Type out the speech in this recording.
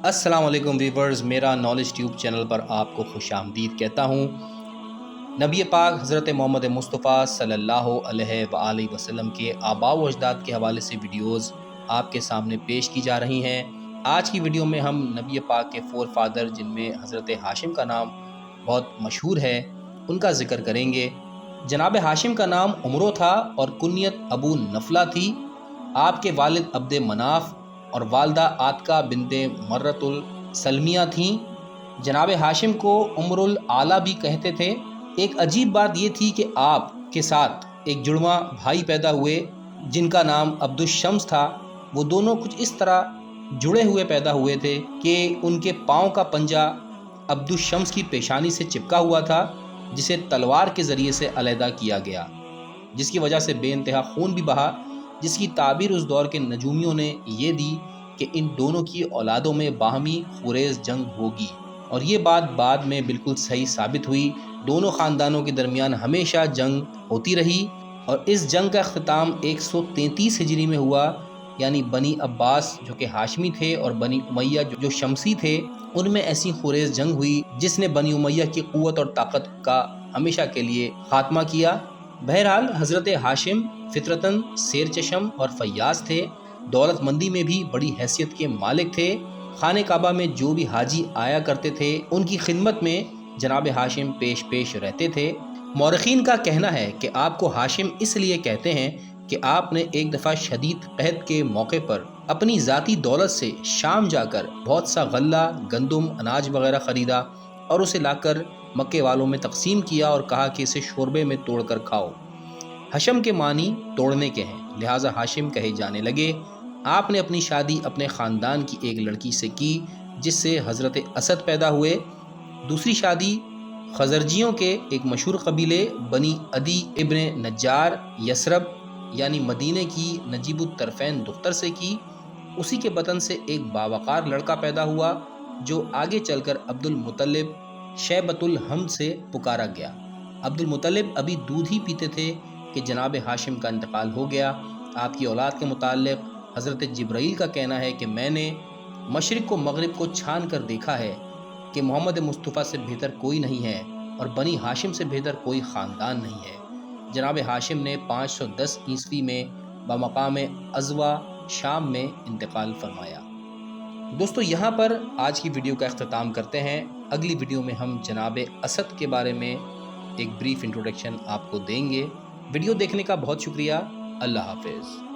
السلام علیکم ویورز، میرا نالج ٹیوب چینل پر آپ کو خوش آمدید کہتا ہوں۔ نبی پاک حضرت محمد مصطفیٰ صلی اللہ علیہ وآلہ وسلم کے آباء و اجداد کے حوالے سے ویڈیوز آپ کے سامنے پیش کی جا رہی ہیں۔ آج کی ویڈیو میں ہم نبی پاک کے فور فادر، جن میں حضرت ہاشم کا نام بہت مشہور ہے، ان کا ذکر کریں گے۔ جناب ہاشم کا نام عمرو تھا اور کنیت ابو نفلہ تھی۔ آپ کے والد عبد مناف اور والدہ عاتکہ بنت مرۃ السلمیہ تھیں۔ جناب ہاشم کو عمر العالیٰ بھی کہتے تھے۔ ایک عجیب بات یہ تھی کہ آپ کے ساتھ ایک جڑواں بھائی پیدا ہوئے جن کا نام عبد الشمس تھا۔ وہ دونوں کچھ اس طرح جڑے ہوئے پیدا ہوئے تھے کہ ان کے پاؤں کا پنجہ عبد الشمس کی پیشانی سے چپکا ہوا تھا، جسے تلوار کے ذریعے سے علیحدہ کیا گیا، جس کی وجہ سے بے انتہا خون بھی بہا، جس کی تعبیر اس دور کے نجومیوں نے یہ دی کہ ان دونوں کی اولادوں میں باہمی خونریز جنگ ہوگی، اور یہ بات بعد میں بالکل صحیح ثابت ہوئی۔ دونوں خاندانوں کے درمیان ہمیشہ جنگ ہوتی رہی، اور اس جنگ کا اختتام 133 ہجری میں ہوا، یعنی بنی عباس جو کہ ہاشمی تھے اور بنی امیہ جو شمسی تھے، ان میں ایسی خونریز جنگ ہوئی جس نے بنی امیہ کی قوت اور طاقت کا ہمیشہ کے لیے خاتمہ کیا۔ بہرحال حضرت ہاشم فطرتاً سیر چشم اور فیاض تھے، دولت مندی میں بھی بڑی حیثیت کے مالک تھے۔ خانہ کعبہ میں جو بھی حاجی آیا کرتے تھے ان کی خدمت میں جناب ہاشم پیش رہتے تھے۔ مورخین کا کہنا ہے کہ آپ کو ہاشم اس لیے کہتے ہیں کہ آپ نے ایک دفعہ شدید قحط کے موقع پر اپنی ذاتی دولت سے شام جا کر بہت سا غلہ، گندم، اناج وغیرہ خریدا اور اسے لا کر مکے والوں میں تقسیم کیا اور کہا کہ اسے شوربے میں توڑ کر کھاؤ۔ حشم کے معنی توڑنے کے ہیں، لہٰذا ہاشم کہے جانے لگے۔ آپ نے اپنی شادی اپنے خاندان کی ایک لڑکی سے کی جس سے حضرت اسد پیدا ہوئے۔ دوسری شادی خزرجیوں کے ایک مشہور قبیلے بنی عدی ابن نجار یثرب یعنی مدینے کی نجیب الطرفین دختر سے کی۔ اسی کے بطن سے ایک باوقار لڑکا پیدا ہوا جو آگے چل کر عبد المطلب شیبۃ الحمد سے پکارا گیا۔ عبد المطلب ابھی دودھ ہی پیتے تھے کہ جناب ہاشم کا انتقال ہو گیا۔ آپ کی اولاد کے متعلق حضرت جبرائیل کا کہنا ہے کہ میں نے مشرق کو مغرب کو چھان کر دیکھا ہے کہ محمد مصطفیٰ سے بہتر کوئی نہیں ہے اور بنی ہاشم سے بہتر کوئی خاندان نہیں ہے۔ جناب ہاشم نے 510 عیسوی میں بمقام عزوہ شام میں انتقال فرمایا۔ دوستو، یہاں پر آج کی ویڈیو کا اختتام کرتے ہیں۔ اگلی ویڈیو میں ہم جناب اسد کے بارے میں ایک بریف انٹروڈکشن آپ کو دیں گے۔ ویڈیو دیکھنے کا بہت شکریہ۔ اللہ حافظ۔